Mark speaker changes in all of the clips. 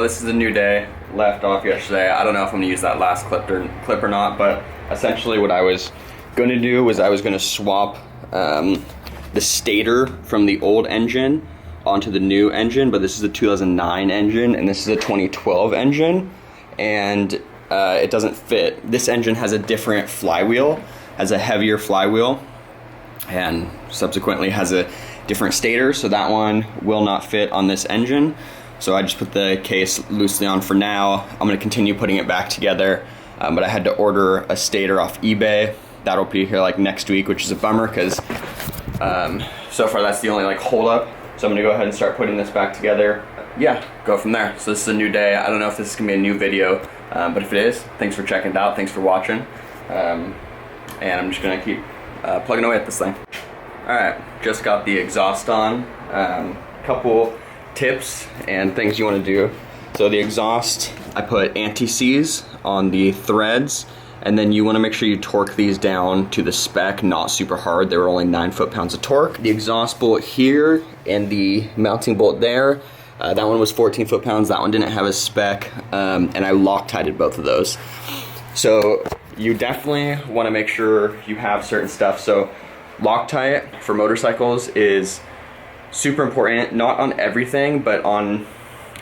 Speaker 1: this is a new day, left off yesterday. I don't know if I'm gonna use that last clip or not, but essentially what I was gonna do was I was gonna swap the stator from the old engine onto the new engine, but this is a 2009 engine and this is a 2012 engine, and it doesn't fit. This engine has a different flywheel, has a heavier flywheel, and subsequently has a different stator, so that one will not fit on this engine. So I just put the case loosely on for now. I'm gonna continue putting it back together, but I had to order a stator off eBay. That'll be here like next week, which is a bummer because so far that's the only like hold up. So I'm gonna go ahead and start putting this back together. Yeah, go from there. So this is a new day. I don't know if this is gonna be a new video, but if it is, thanks for checking it out. Thanks for watching. And I'm just gonna keep plugging away at this thing. All right, just got the exhaust on. Couple tips and things you want to do. So the exhaust, I put anti-seize on the threads, and then you want to make sure you torque these down to the spec, not super hard. They were only 9 foot-pounds of torque. The exhaust bolt here and the mounting bolt there, that one was 14 foot-pounds. That one didn't have a spec, and I Loctited both of those. So you definitely want to make sure you have certain stuff. So Loctite for motorcycles is super important, not on everything, but on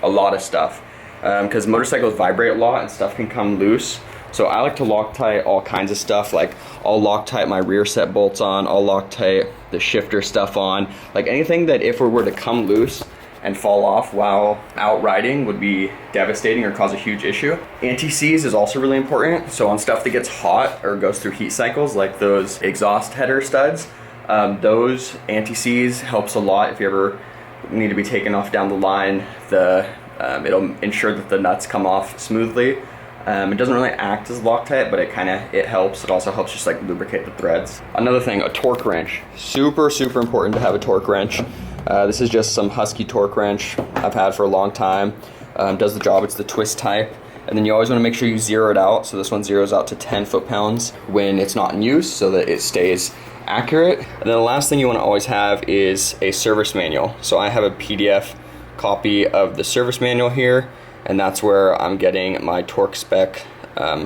Speaker 1: a lot of stuff. Because motorcycles vibrate a lot and stuff can come loose. So I like to Loctite all kinds of stuff. Like I'll Loctite my rear set bolts on, I'll Loctite the shifter stuff on. Like anything that if it were to come loose and fall off while out riding would be devastating or cause a huge issue. Anti-seize is also really important. So on stuff that gets hot or goes through heat cycles, like those exhaust header studs, those anti-seize helps a lot if you ever need to be taken off down the line. It'll ensure that the nuts come off smoothly. It doesn't really act as Loctite, but it helps. It also helps just like lubricate the threads. Another thing, a torque wrench. Super, super important to have a torque wrench. This is just some Husky torque wrench I've had for a long time. Does the job, it's the twist type. And then you always want to make sure you zero it out. So this one zeroes out to 10 foot-pounds when it's not in use so that it stays accurate. And then the last thing you want to always have is a service manual. So I have a PDF copy of the service manual here, and that's where I'm getting my torque spec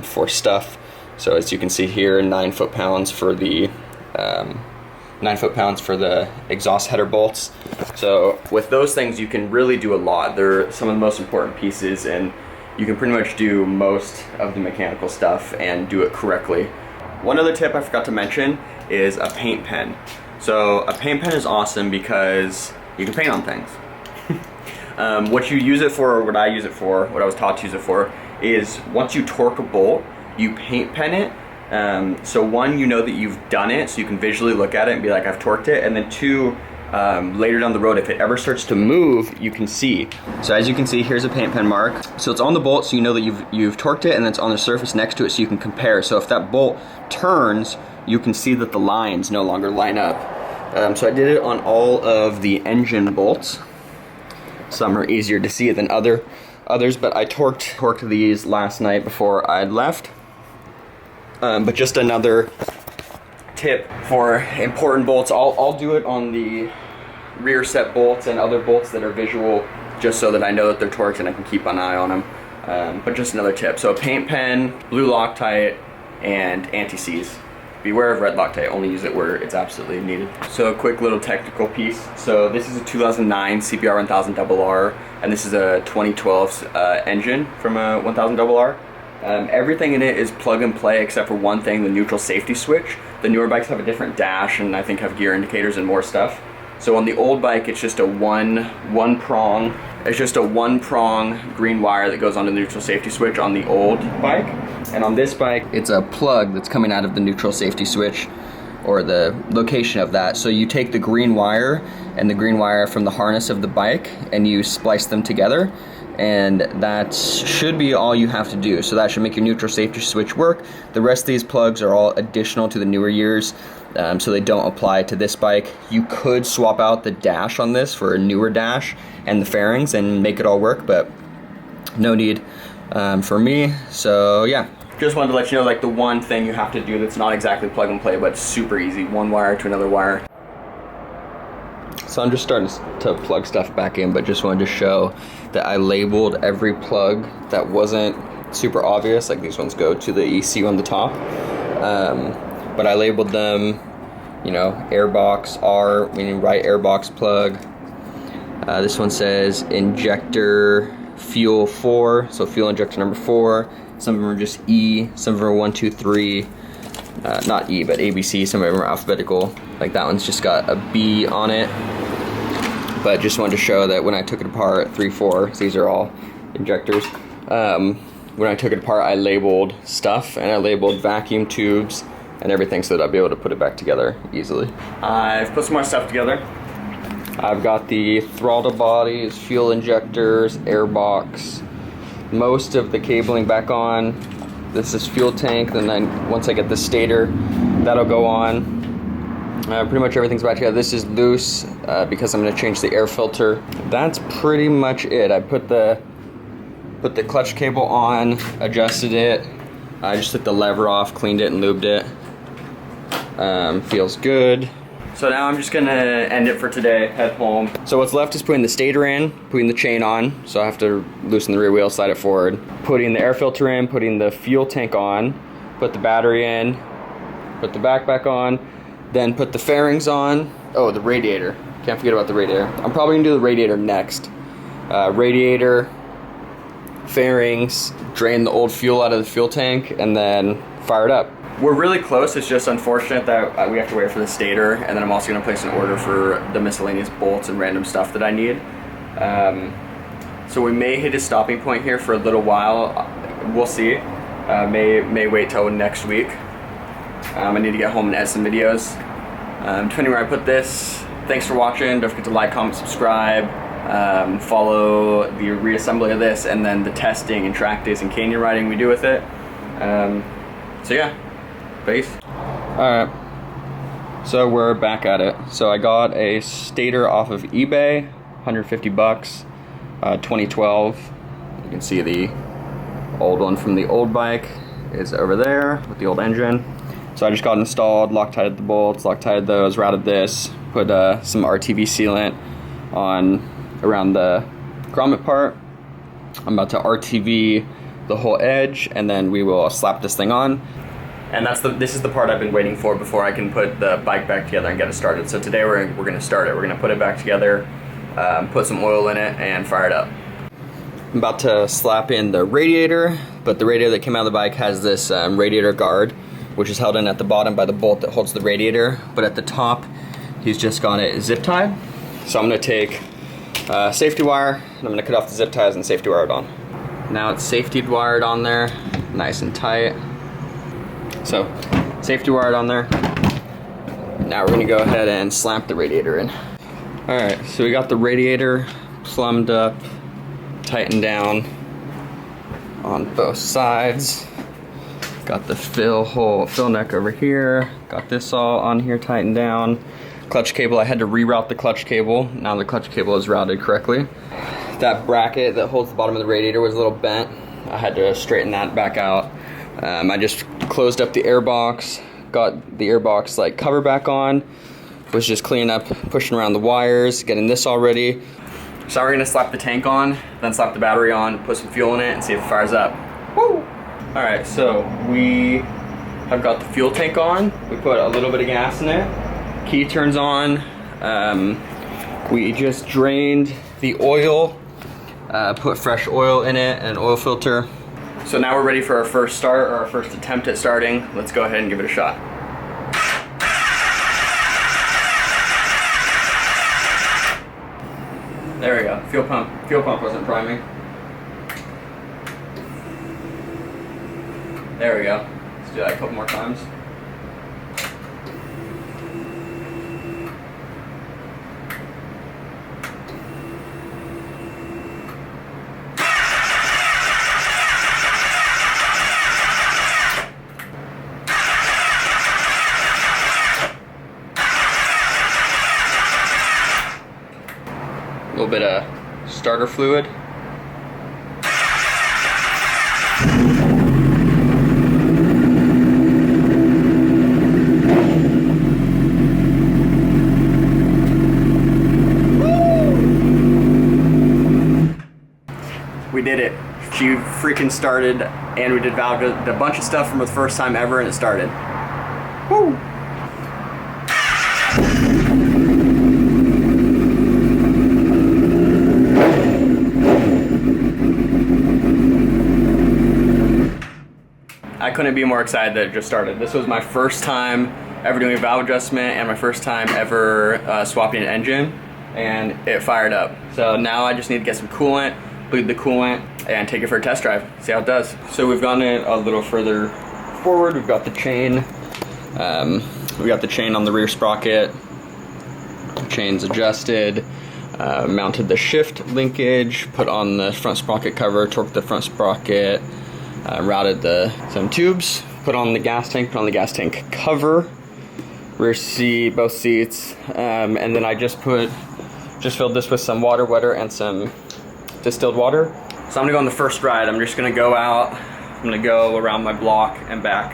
Speaker 1: for stuff. So as you can see here, 9 foot-pounds for the 9 foot-pounds for the exhaust header bolts. So with those things, you can really do a lot. They're some of the most important pieces, and you can pretty much do most of the mechanical stuff and do it correctly. One other tip I forgot to mention is a paint pen. So a paint pen is awesome because you can paint on things. What you use it for, or what I use it for, what I was taught to use it for, is once you torque a bolt, you paint pen it. So one, you know that you've done it, so you can visually look at it and be like, I've torqued it. And then two, later down the road, if it ever starts to move, you can see. So as you can see, here's a paint pen mark. So it's on the bolt, so you know that you've torqued it, and then it's on the surface next to it, so you can compare. So if that bolt turns, you can see that the lines no longer line up. So I did it on all of the engine bolts. Some are easier to see than others, but I torqued these last night before I'd left. But just another tip for important bolts, I'll do it on the rear set bolts and other bolts that are visual, just so that I know that they're torqued and I can keep an eye on them. But just another tip. So a paint pen, blue Loctite, and anti-seize. Beware of red Loctite, only use it where it's absolutely needed. So a quick little technical piece. So this is a 2009 CBR1000RR, and this is a 2012 engine from a 1000RR. Everything in it is plug and play except for one thing, the neutral safety switch. The newer bikes have a different dash and I think have gear indicators and more stuff. So on the old bike, it's just a one prong green wire that goes on the neutral safety switch on the old bike. And on this bike, it's a plug that's coming out of the neutral safety switch, or the location of that. So you take the green wire and the green wire from the harness of the bike and you splice them together, and that should be all you have to do. So that should make your neutral safety switch work. The rest of these plugs are all additional to the newer years, so they don't apply to this bike. You could swap out the dash on this for a newer dash and the fairings and make it all work, but no need for me. So yeah, just wanted to let you know, like, the one thing you have to do that's not exactly plug and play, but super easy: one wire to another wire. So I'm just starting to plug stuff back in, but just wanted to show that I labeled every plug that wasn't super obvious. Like these ones go to the ECU on the top. But I labeled them, you know, airbox R, meaning right airbox plug. This one says injector fuel 4, so fuel injector number 4. Some of them are just E, some of them are 1, 2, 3. Not E, but ABC, some of them are alphabetical. Like that one's just got a B on it. But just wanted to show that when I took it apart, 3, 4, these are all injectors. When I took it apart, I labeled stuff, and I labeled vacuum tubes and everything so that I'd be able to put it back together easily. I've put some more stuff together. I've got the throttle bodies, fuel injectors, airbox, most of the cabling back on. This is fuel tank, and then once I get the stator, that'll go on. Pretty much everything's back together. This is loose because I'm going to change the air filter. That's pretty much it. I put the clutch cable on, adjusted it. I just took the lever off, cleaned it, and lubed it. Feels good. So now I'm just gonna end it for today, head home. So what's left is putting the stator in, putting the chain on, so I have to loosen the rear wheel, slide it forward, putting the air filter in, putting the fuel tank on, put the battery in, put the back on, then put the fairings on. Oh, the radiator. Can't forget about the radiator. I'm probably gonna do the radiator next. Radiator, fairings, drain the old fuel out of the fuel tank, and then fire it up. We're really close. It's just unfortunate that we have to wait for the stator, and then I'm also going to place an order for the miscellaneous bolts and random stuff that I need. So we may hit a stopping point here for a little while. We'll see. May wait till next week. I need to get home and edit some videos. Depending where I put this. Thanks for watching. Don't forget to like, comment, subscribe. Follow the reassembly of this, and then the testing and track days and canyon riding we do with it. So yeah. Peace. Alright, so we're back at it. So I got a stator off of eBay, 150 bucks, 2012. You can see the old one from the old bike is over there with the old engine. So I just got it installed, Loctited the bolts, Loctited those, routed this, put some RTV sealant on around the grommet part. I'm about to RTV the whole edge, and then we will slap this thing on. And this is the part I've been waiting for before I can put the bike back together and get it started. So today we're going to start it. We're going to put it back together, put some oil in it, and fire it up. I'm about to slap in the radiator, but the radiator that came out of the bike has this radiator guard, which is held in at the bottom by the bolt that holds the radiator. But at the top, he's just got it zip tied. So I'm going to take safety wire, and I'm going to cut off the zip ties and safety wire it on. Now it's safety wired on there, nice and tight. So, safety wired on there. Now we're gonna go ahead and slamp the radiator in. Alright, so we got the radiator plumbed up, tightened down on both sides. Got the fill neck over here. Got this all on here tightened down. Clutch cable, I had to reroute the clutch cable. Now the clutch cable is routed correctly. That bracket that holds the bottom of the radiator was a little bent. I had to straighten that back out. I just closed up the airbox, got the airbox like cover back on, was just cleaning up, pushing around the wires, getting this all ready. So we're gonna slap the tank on, then slap the battery on, put some fuel in it, and see if it fires up. Woo! All right, so we have got the fuel tank on. We put a little bit of gas in it. Key turns on. We just drained the oil, put fresh oil in it and an oil filter. So now we're ready for our first start, or our first attempt at starting. Let's go ahead and give it a shot. There we go. Fuel pump wasn't priming. There we go. Let's do that a couple more times. A little bit of starter fluid. she freaking started, and we did a bunch of stuff from the first time ever, and it started. Woo! I couldn't be more excited that it just started. This was my first time ever doing a valve adjustment and my first time ever swapping an engine, and it fired up. So now I just need to get some coolant, bleed the coolant, and take it for a test drive, see how it does. So we've gone it a little further forward. We've got the chain. We got the chain on the rear sprocket. The chain's adjusted. Mounted the shift linkage, put on the front sprocket cover, torqued the front sprocket, routed some tubes, put on the gas tank, put on the gas tank cover, rear seat, both seats, and then I just filled this with some water wetter and some distilled water. So I'm gonna go on the first ride. I'm just gonna go out, I'm gonna go around my block and back,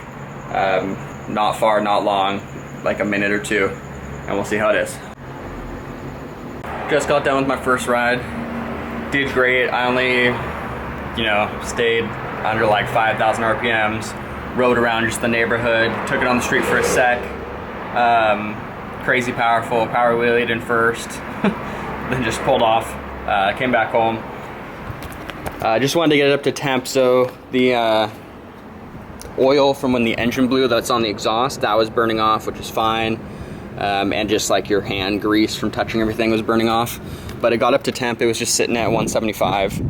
Speaker 1: not far, not long, like a minute or two, and we'll see how it is. Just got done with my first ride. Did great. I only, stayed under like 5,000 RPMs, rode around just the neighborhood, took it on the street for a sec. Crazy powerful, power wheelied in first, then just pulled off, came back home. Just wanted to get it up to temp, so the oil from when the engine blew that's on the exhaust, that was burning off, which is fine. And just like your hand grease from touching everything was burning off. But it got up to temp, it was just sitting at 175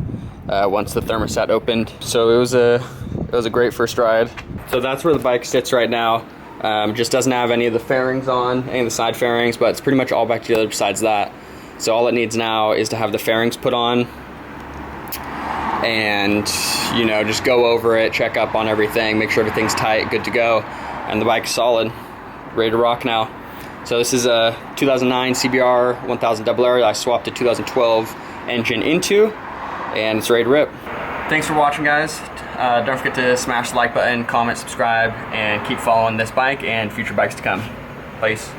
Speaker 1: once the thermostat opened. So it was a great first ride. So that's where the bike sits right now. Just doesn't have any of the fairings on, any of the side fairings, but it's pretty much all back together besides that. So all it needs now is to have the fairings put on and, just go over it, check up on everything, make sure everything's tight, good to go. And the bike's solid, ready to rock now. So this is a 2009 CBR1000RR I swapped a 2012 engine into, and it's ready to rip. Thanks for watching, guys. Don't forget to smash the like button, comment, subscribe, and keep following this bike and future bikes to come. Peace.